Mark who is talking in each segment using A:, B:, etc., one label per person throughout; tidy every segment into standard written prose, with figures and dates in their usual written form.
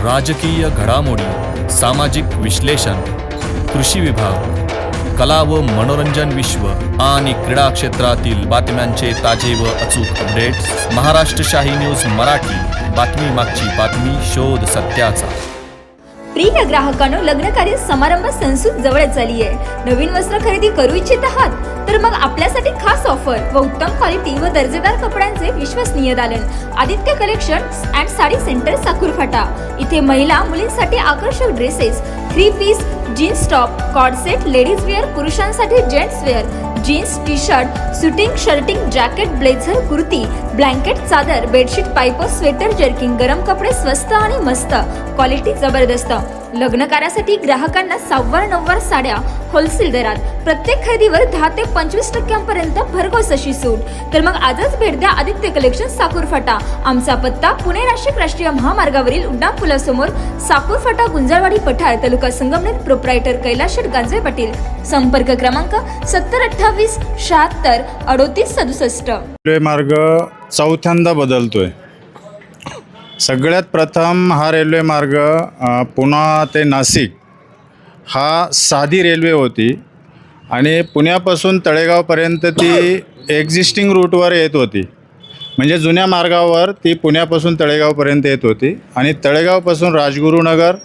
A: राजकीय घडामोडी, सामाजिक विश्लेषण, कृषी विभाग, कला व मनोरंजन विश्व आणि क्रीडा क्षेत्रातील बातम्यांचे ताजे व अचूक अपडेट्स महाराष्ट्र शाही न्यूज मराठी. बातमी मागची बातमी, शोध सत्याचा.
B: प्रिय ग्राहकांनो, लग्न कार्य समारंभ संसूत जवळच आली आहे. नवीन वस्त्र खरेदी करू इच्छित आहात तर मग आपल्यासाठी खास ऑफर व उत्तम क्वालिटी व दर्जेदार कपड्यांचे विश्वसनीय दालन Aditya collections and sari centre Sakur Phata. इथे महिला मुलींसाठी आकर्षक dresses, 3 piece, jeans top, cord set, ladies wear, पुरुषांसाठी gents wear, jeans, T shirt, suiting, shirting, jacket, blazer, kurti, blanket, चादर, बेडशीट, पायपर, स्वेटर, जर्किंग, गरम कपडे स्वस्त आणि मस्त, क्वालिटी जबरदस्त. लग्न कार्यासाठी ग्राहकांना 6-9 साड्या होलसेल दरात, प्रत्येक खरेदीवर 10 ते 25% भरघोस अशी सूट. तर मग आजच भेट द्या आदित्य कलेक्शन साकूर फाटा. आमचा पत्ता पुणे नाशिक राष्ट्रीय महामार्गावरील उड्डाण पुलासमोर, साकूर फाटा, गुंजारवाडी पठार, तालुका संगमनेर. प्रोप्रायटर कैलास शेठ गांजे पाटील. संपर्क क्रमांक 7028 76 38 67.
C: रेल्वे मार्ग चौथ्यांदा बदलतोय. सगळ्यात प्रथम हा रेल्वे मार्ग पुणे ते नाशिक हा साधी रेल्वे होती आणि पुण्यापासून तळेगावपर्यंत ती एक्झिस्टिंग रूटवर येत होती. म्हणजे जुन्या मार्गावर ती पुण्यापासून तळेगावपर्यंत येत होती आणि तळेगावपासून राजगुरुनगर,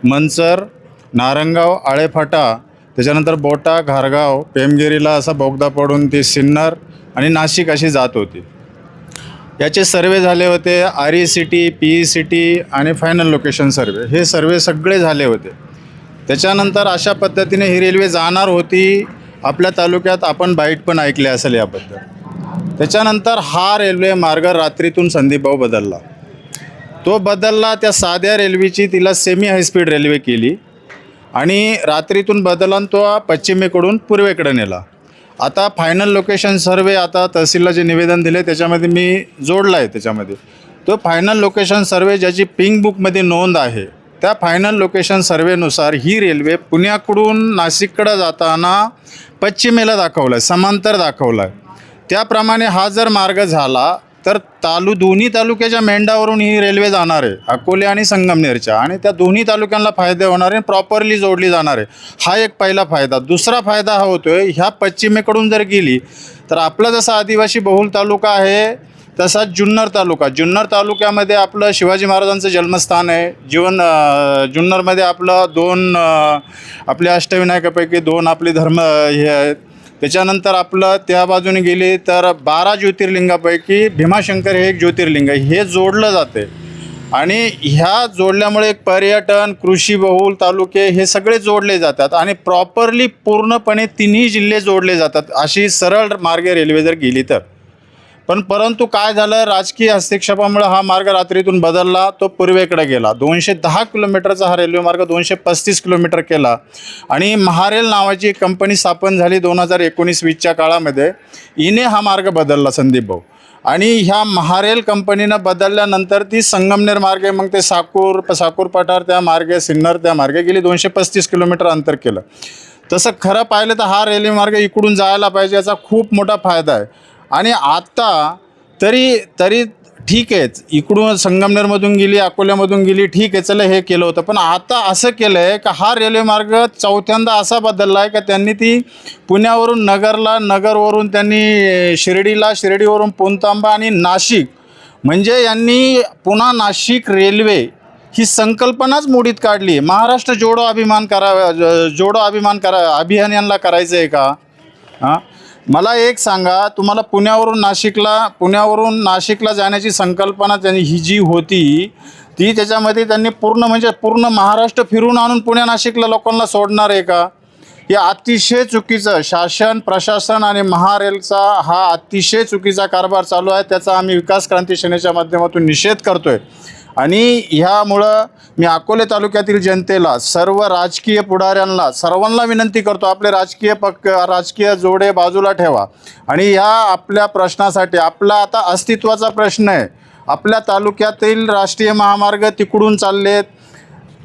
C: मंचर, नारंगाव, आळेफाटा, त्याच्यानंतर बोटा, घारगाव, पेमगिरीला असा बोगदा पडून ती सिन्नर आणि नाशिक अशी जात होती. याचे सर्वे झाले होते, RECT, PECT आणि फायनल लोकेशन सर्वे. हे सर्वे सगळे झाले होते. त्याच्यानंतर अशा पद्धतीने ही रेल्वे जाणार होती आपल्या तालुक्यात. आपण बाईट पण ऐकले असेल याबद्दल. त्याच्यानंतर हा रेल्वे मार्ग रात्रीतून संदीपभाऊ बदलला. तो बदलला, त्या साध्या रेल्वेची तिला सेमी हायस्पीड रेल्वे केली आणि रात्रीतून बदलून तो पश्चिमेकडून पूर्वेकडे नेला. आता फायनल लोकेशन सर्वे, आता तहसीलला जे निवेदन दिले त्याच्यामध्ये मी जोडला आहे. त्याच्यामध्ये तो फायनल लोकेशन सर्वे ज्याची पिंक बुकमध्ये नोंद आहे, त्या फायनल लोकेशन सर्वेनुसार ही रेल्वे पुण्याकडून नाशिककडं जाताना पश्चिमेला दाखवला आहे, समांतर दाखवला आहे. त्याप्रमाणे हा जर मार्ग झाला तर दोन्ही तालुक्याच्या मेंढावरून ही रेल्वे जाणार आहे, अकोले आणि संगमनेरच्या, आणि त्या दोन्ही तालुक्यांना फायदे होणार आहे, प्रॉपरली जोडली जाणार आहे. हा एक पहिला फायदा. दुसरा फायदा हा होतो आहे, ह्या पश्चिमेकडून जर गेली तर आपला जसा आदिवासी बहुल तालुका आहे तसाच जुन्नर तालुक्यामध्ये आपलं शिवाजी महाराजांचं जन्मस्थान आहे. जुन्नरमध्ये आपलं आपल्या अष्टविनायकापैकी 2 आपले धर्म हे आहेत. त्याच्यानंतर आपलं त्या बाजूने गेले तर 12 ज्योतिर्लिंगापैकी भीमाशंकर हे एक ज्योतिर्लिंग आहे. हे जोडलं जाते आणि ह्या जोडल्यामुळे एक पर्यटन, कृषीबहुल तालुके हे सगळे जोडले जातात आणि प्रॉपरली पूर्णपणे तिन्ही जिल्हे जोडले जातात अशी सरळ मार्गे रेल्वे जर गेली तर. परंतु काय झालं, राजकीय हस्तक्षेपामुळे हा मार्ग रात्रीतून बदलला. तो पूर्वेकडे गेला. 210 किलोमीटरचा हा रेल्वे मार्ग 235 किलोमीटर केला आणि महारेल नावाची एक कंपनी स्थापन झाली 2019-20च्या काळामध्ये. हिने हा मार्ग बदलला संदीपभाऊ. आणि ह्या महारेल कंपनीनं बदलल्यानंतर ती संगमनेर मार्गे, मग ते साकूर पठार त्या मार्गे, सिन्नर त्या मार्गे गेली. 235 किलोमीटर अंतर केलं. तसं खरं पाहिलं तर हा रेल्वे मार्ग इकडून जायला पाहिजे, याचा खूप मोठा फायदा आहे. आणि आता तरी ठीक आहे, इकडून संगमनेरमधून गेली, अकोल्यामधून गेली, ठीक आहे, चला हे केलं होतं. पण आता असं केलं आहे का हा रेल्वे मार्ग चौथ्यांदा असा बदलला आहे का त्यांनी ती पुण्यावरून नगरला, नगरवरून त्यांनी शिर्डीवरून पुणतांबा आणि नाशिक, म्हणजे यांनी पुणा नाशिक रेल्वे ही संकल्पनाच मोडीत काढली. महाराष्ट्र जोडो अभियान यांना करायचं आहे का? हां, मला एक सांगा, तुम्हाला पुण्यावरून नाशिकला जाण्याची संकल्पना त्यांनी ही जी होती ती त्याच्यामध्ये त्यांनी पूर्ण महाराष्ट्र फिरून आणून पुण्या नाशिकला लोकांना सोडणार आहे का? हे अतिशय चुकीचं शासन, प्रशासन आणि महारेलचा हा अतिशय चुकीचा कारभार चालू आहे. त्याचा आम्ही विकास क्रांती सेनेच्या माध्यमातून निषेध करतो आहे. आणि ह्यामुळं मी अकोले तालुक्यातील जनतेला, सर्व राजकीय पुढाऱ्यांना, सर्वांना विनंती करतो, आपले राजकीय जोडे बाजूला ठेवा आणि ह्या आपल्या प्रश्नासाठी, आपला आता अस्तित्वाचा प्रश्न आहे. आपल्या तालुक्यातील राष्ट्रीय महामार्ग तिकडून चाललेत,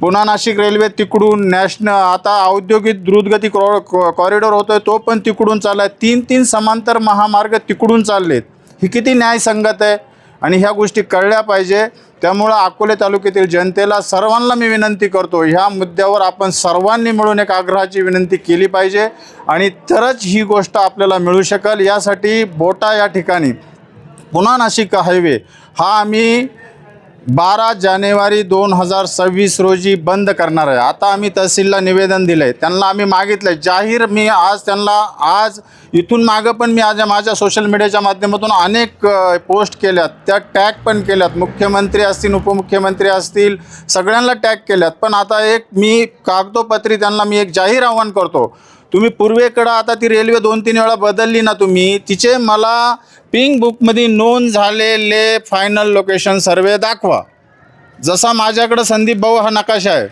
C: पुणा नाशिक रेल्वे तिकडून, आता औद्योगिक द्रुतगती कॉरिडॉर होतोय तो पण तिकडून चालला आहे. 3 समांतर महामार्ग तिकडून चाललेत. ही किती न्यायसंगत आहे? आणि ह्या गोष्टी कळल्या पाहिजे. त्यामुळं अकोले तालुक्यातील जनतेला सर्वांना मी विनंती करतो, ह्या मुद्द्यावर आपण सर्वांनी मिळून एक आग्रहाची विनंती केली पाहिजे आणि तरच ही गोष्ट आपल्याला मिळू शकेल. यासाठी बोटा या ठिकाणी पुणा नाशिक हायवे हा आम्ही 12 जानेवारी 2026 रोजी बंद करणार आहे. आता आम्ही तहसीलला निवेदन दिलं आहे, त्यांना आम्ही मागितलं आहे जाहीर. मी आज त्यांना इथून मागं पण मी आज माझ्या सोशल मीडियाच्या माध्यमातून अनेक पोस्ट केल्यात, त्या टॅग पण केल्यात. मुख्यमंत्री असतील, उपमुख्यमंत्री असतील, सगळ्यांना टॅग केल्यात. पण आता एक मी कागदोपत्री त्यांना मी एक जाहीर आव्हान करतो, तुम्ही पूर्वेकडं आता ती रेल्वे 2-3 वेळा बदलली ना, तुम्ही तिचे मला पिंक बुकमध्ये नोंद झालेले फायनल लोकेशन सर्वे दाखवा. जसा माझ्याकडं संदीप भाऊ हा नकाशा आहे,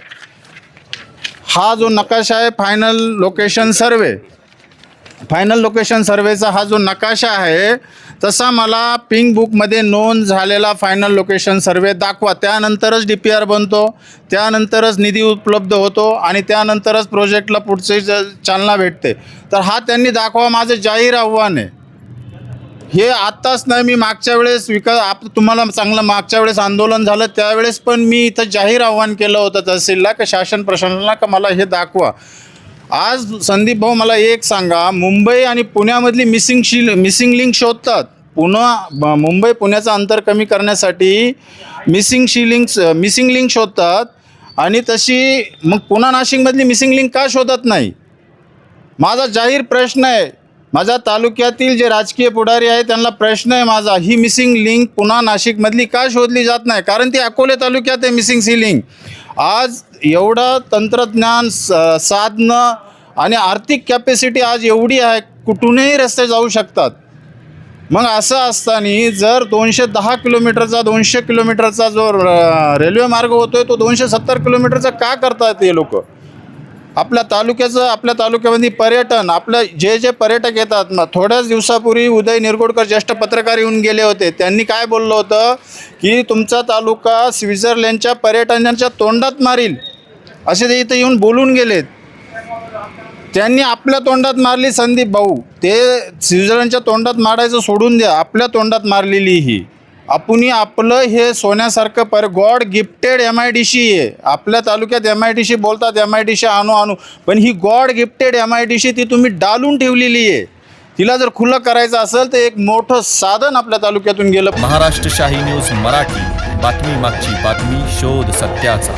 C: हा जो नकाशा आहे फायनल लोकेशन सर्वेचा हा जो नकाशा आहे, तसा मला पिंक बुकमध्ये नोंद झालेला फायनल लोकेशन सर्वे दाखवा. त्यानंतरच DPR बनतो, त्यानंतरच निधी उपलब्ध होतो आणि त्यानंतरच प्रोजेक्टला पुढचे चालना भेटते. तर हा त्यांनी दाखवा, माझं जाहीर आव्हान आहे. हे आत्ताच नाही, मी मागच्या वेळेस तुम्हाला चांगलं मागच्या वेळेस आंदोलन झालं त्यावेळेस पण मी इथं जाहीर आव्हान केलं होतं तहसीलला का शासन प्रशासनाला का मला हे दाखवा. आज संदीप भाऊ मला एक सांगा, मुंबई आणि पुण्यामधली मिसिंग लिंक शोधतात. मुंबई पुण्याचं अंतर कमी करण्यासाठी मिसिंग लिंक शोधतात आणि तशी मग पुणा नाशिकमधली मिसिंग लिंक का शोधत नाही? माझा जाहीर प्रश्न आहे. माझ्या तालुक्यातील जे राजकीय पुढारी आहे त्यांना प्रश्न आहे माझा, ही मिसिंग लिंक पुणा नाशिकमधली का शोधली जात नाही? कारण ती अकोले तालुक्यात आहे मिसिंग लिंक. आज एवढं तंत्रज्ञान, साधनं आणि आर्थिक कॅपॅसिटी आज एवढी आहे, कुठूनही रस्ते जाऊ शकतात. मग असं असताना जर 210 किलोमीटरचा 200 किलोमीटरचा जो रेल्वे मार्ग होतो आहे तो 270 किलोमीटरचा का करतात हे लोक? आपल्या तालुक्यामध्ये पर्यटन, जे पर्यटक येतात ना, थोड्याच दिवसापूर्वी उदय निरगुडकर ज्येष्ठ पत्रकार येऊन गेले होते. त्यांनी काय बोललं होतं की तुमचा तालुका स्वित्झर्लंडच्या पर्यटनाच्या तोंडात मारील, असे ते इथं येऊन बोलून गेलेत. त्यांनी आपल्या तोंडात मारली संदीप भाऊ, ते स्वित्झर्लंडच्या तोंडात मारायचं सोडून द्या, आपल्या तोंडात मारलेली ही. आपलं हे सोन्यासारखं गॉड गिफ्टेड MIDC आहे. आपल्या तालुक्यात MIDC बोलतात, MIDC आणू, पण ही गॉड गिफ्टेड MIDC ती तुम्ही डालून ठेवलेली आहे. तिला जर खुलं करायचं असेल तर एक मोठं साधन आपल्या तालुक्यातून गेलं.
A: महाराष्ट्र शाही न्यूज मराठी, बातमी मागची बातमी, शोध सत्याचा.